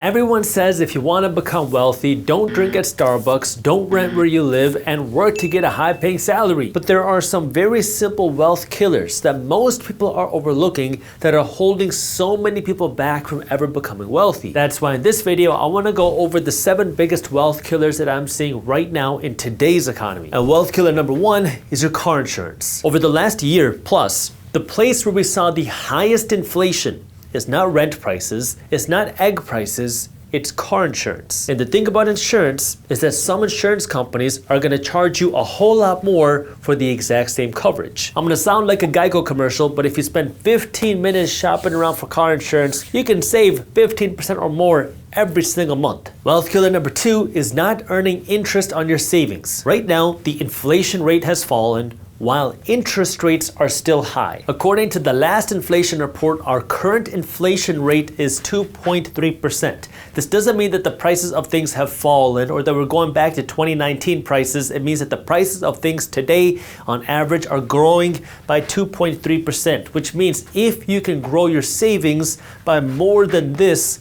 Everyone says if you want to become wealthy, don't drink at Starbucks, don't rent where you live, and work to get a high-paying salary. But there are some very simple wealth killers that most people are overlooking that are holding so many people back from ever becoming wealthy. That's why in this video, I want to go over the 7 biggest wealth killers that I'm seeing right now in today's economy. And wealth killer number 1 is your car insurance. Over the last year plus, the place where we saw the highest inflation is not rent prices, it's not egg prices, it's car insurance. And the thing about insurance is that some insurance companies are gonna charge you a whole lot more for the exact same coverage. I'm gonna sound like a Geico commercial, but if you spend 15 minutes shopping around for car insurance, you can save 15% or more every single month. Wealth killer number 2 is not earning interest on your savings. Right now, the inflation rate has fallen, while interest rates are still high. According to the last inflation report, our current inflation rate is 2.3%. This doesn't mean that the prices of things have fallen or that we're going back to 2019 prices. It means that the prices of things today on average are growing by 2.3%, which means if you can grow your savings by more than this,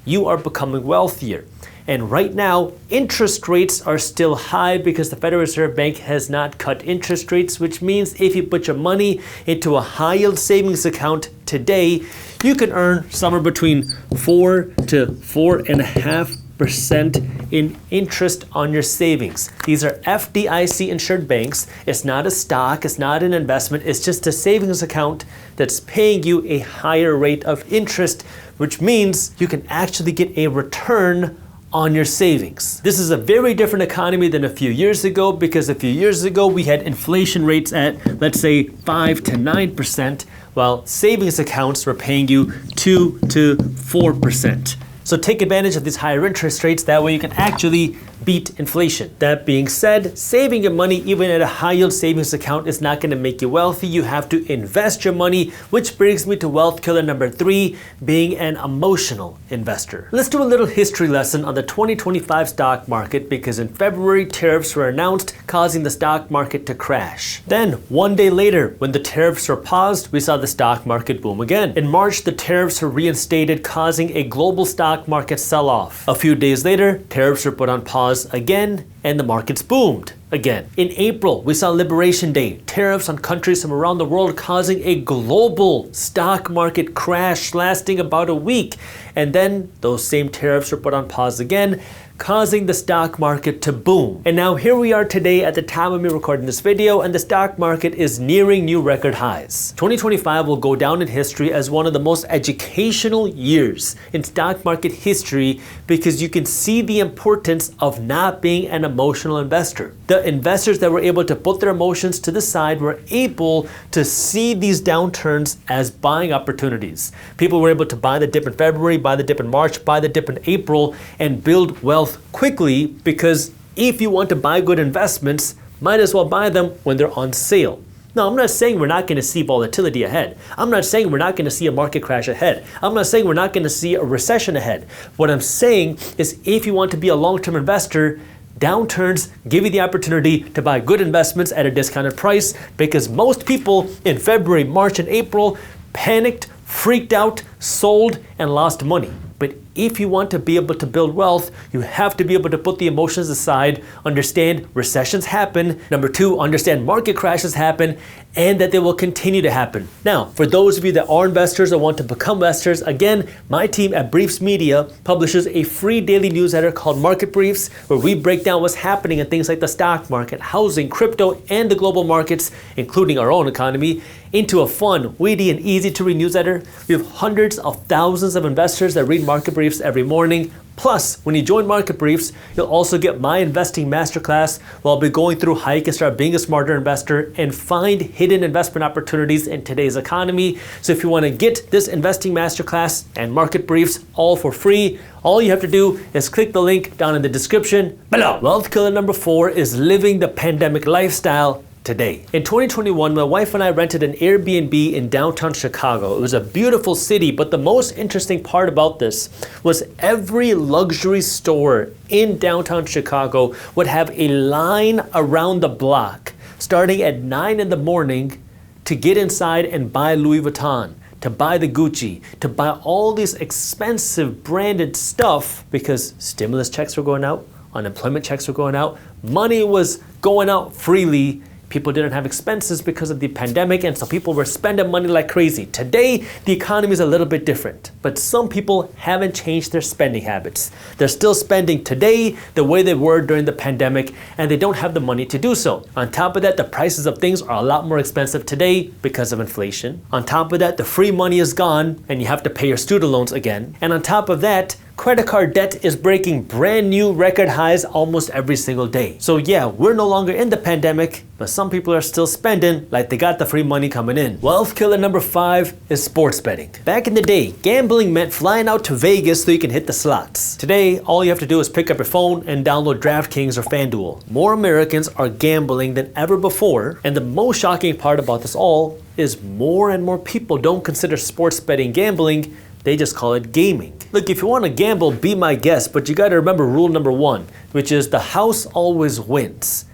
you are becoming wealthier. And right now, interest rates are still high because the Federal Reserve Bank has not cut interest rates, which means if you put your money into a high yield savings account today, you can earn somewhere between 4 to 4.5% in interest on your savings. These are FDIC insured banks. It's not a stock, it's not an investment, it's just a savings account that's paying you a higher rate of interest, which means you can actually get a return on your savings. This is a very different economy than a few years ago, because a few years ago we had inflation rates at, let's say, 5 to 9%, while savings accounts were paying you 2 to 4%. So take advantage of these higher interest rates, that way you can actually beat inflation. That being said, saving your money even at a high yield savings account is not going to make you wealthy. You have to invest your money, which brings me to wealth killer number 3, being an emotional investor. Let's do a little history lesson on the 2025 stock market, because in February, tariffs were announced, causing the stock market to crash. Then, one day later, when the tariffs were paused, we saw the stock market boom again. In March, the tariffs were reinstated, causing a global stock market sell-off. A few days later, tariffs were put on pause again, and the markets boomed again. In April, we saw Liberation Day, tariffs on countries from around the world causing a global stock market crash lasting about a week. And then those same tariffs were put on pause again, causing the stock market to boom. And now here we are today at the time of me recording this video, and the stock market is nearing new record highs. 2025 will go down in history as one of the most educational years in stock market history, because you can see the importance of not being an emotional investor. The investors that were able to put their emotions to the side were able to see these downturns as buying opportunities. People were able to buy the dip in February, buy the dip in March, buy the dip in April, and build wealth quickly, because if you want to buy good investments, might as well buy them when they're on sale. Now, I'm not saying we're not going to see volatility ahead. I'm not saying we're not going to see a market crash ahead. I'm not saying we're not going to see a recession ahead. What I'm saying is, if you want to be a long-term investor, downturns give you the opportunity to buy good investments at a discounted price, because most people in February, March, and April panicked, freaked out, sold, and lost money. But if you want to be able to build wealth, you have to be able to put the emotions aside, understand recessions happen. Number 2, understand market crashes happen, and that they will continue to happen. Now, for those of you that are investors or want to become investors, again, my team at Briefs Media publishes a free daily newsletter called Market Briefs, where we break down what's happening in things like the stock market, housing, crypto, and the global markets, including our own economy, into a fun, witty, and easy to read newsletter. We have hundreds of thousands of investors that read Market Briefs every morning. Plus, when you join Market Briefs, you'll also get my investing masterclass, where I'll be going through how you can start being a smarter investor and find hidden investment opportunities in today's economy. So if you want to get this investing masterclass and Market Briefs all for free, all you have to do is click the link down in the description below. Wealth killer number 4 is living the pandemic lifestyle today. In 2021, my wife and I rented an Airbnb in downtown Chicago. It was a beautiful city, but the most interesting part about this was every luxury store in downtown Chicago would have a line around the block starting at 9 in the morning to get inside and buy Louis Vuitton. to buy the Gucci, to buy all these expensive branded stuff because stimulus checks were going out, unemployment checks were going out, money was going out freely. People didn't have expenses because of the pandemic, and so people were spending money like crazy. Today, the economy is a little bit different, but some people haven't changed their spending habits. They're still spending today the way they were during the pandemic, and they don't have the money to do so. On top of that, the prices of things are a lot more expensive today because of inflation. On top of that, the free money is gone, and you have to pay your student loans again. And on top of that, credit card debt is breaking brand new record highs almost every single day. So yeah, we're no longer in the pandemic, but some people are still spending like they got the free money coming in. Wealth killer number 5 is sports betting. Back in the day, gambling meant flying out to Vegas so you can hit the slots. Today, all you have to do is pick up your phone and download DraftKings or FanDuel. More Americans are gambling than ever before, and the most shocking part about this all is more and more people don't consider sports betting gambling. They just call it gaming. Look, if you want to gamble, be my guest, but you got to remember rule number 1, which is the house always wins.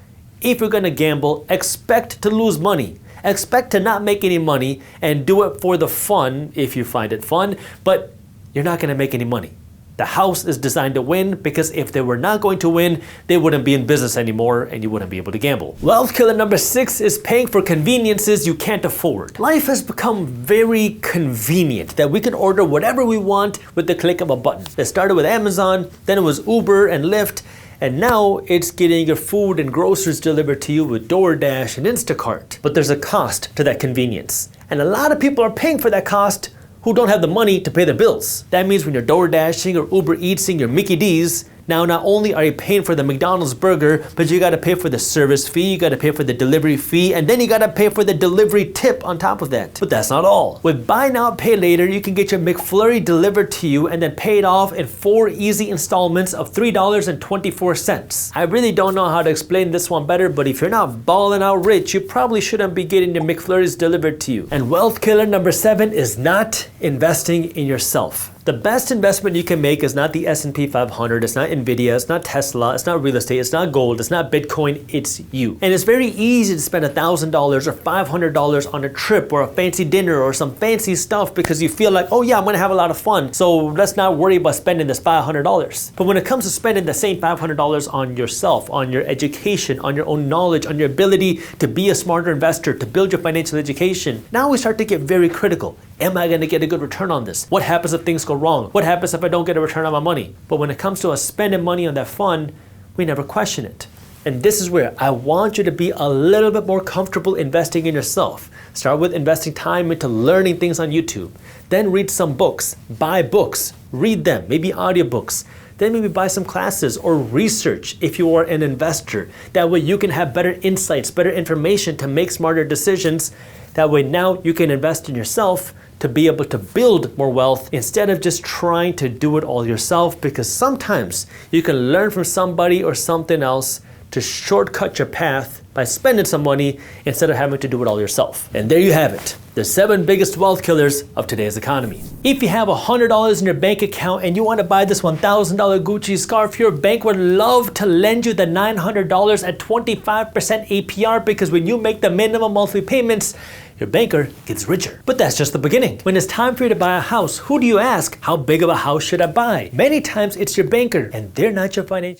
If you're going to gamble, expect to lose money. Expect to not make any money and do it for the fun if you find it fun, but you're not going to make any money. The house is designed to win because if they were not going to win, they wouldn't be in business anymore and you wouldn't be able to gamble. Wealth killer number 6 is paying for conveniences you can't afford. Life has become very convenient that we can order whatever we want with the click of a button. It started with Amazon, then it was Uber and Lyft, and now it's getting your food and groceries delivered to you with DoorDash and Instacart. But there's a cost to that convenience. And a lot of people are paying for that cost who don't have the money to pay their bills. That means when you're door dashing or Uber Eatsing your Mickey D's, now not only are you paying for the McDonald's burger, but you gotta pay for the service fee, you gotta pay for the delivery fee, and then you gotta pay for the delivery tip on top of that. But that's not all. With buy now, pay later, you can get your McFlurry delivered to you and then pay it off in 4 easy installments of $3.24. I really don't know how to explain this one better, but if you're not balling out rich, you probably shouldn't be getting your McFlurries delivered to you. And wealth killer number 7 is not investing in yourself. The best investment you can make is not the S&P 500, it's not Nvidia, it's not Tesla, it's not real estate, it's not gold, it's not Bitcoin, it's you. And it's very easy to spend $1,000 or $500 on a trip or a fancy dinner or some fancy stuff because you feel like, oh yeah, I'm gonna have a lot of fun, so let's not worry about spending this $500. But when it comes to spending the same $500 on yourself, on your education, on your own knowledge, on your ability to be a smarter investor, to build your financial education, now we start to get very critical. Am I gonna get a good return on this? What happens if things go wrong? What happens if I don't get a return on my money? But when it comes to us spending money on that fund, we never question it. And this is where I want you to be a little bit more comfortable investing in yourself. Start with investing time into learning things on YouTube. Then read some books, buy books, read them, maybe audiobooks. Then maybe buy some classes or research if you are an investor. That way you can have better insights, better information to make smarter decisions. That way now you can invest in yourself to be able to build more wealth instead of just trying to do it all yourself, because sometimes you can learn from somebody or something else to shortcut your path by spending some money instead of having to do it all yourself. And there you have it, the 7 biggest wealth killers of today's economy. If you have $100 in your bank account and you want to buy this $1,000 Gucci scarf, your bank would love to lend you the $900 at 25% APR, because when you make the minimum monthly payments, your banker gets richer. But that's just the beginning. When it's time for you to buy a house, who do you ask? How big of a house should I buy? Many times it's your banker, and they're not your financial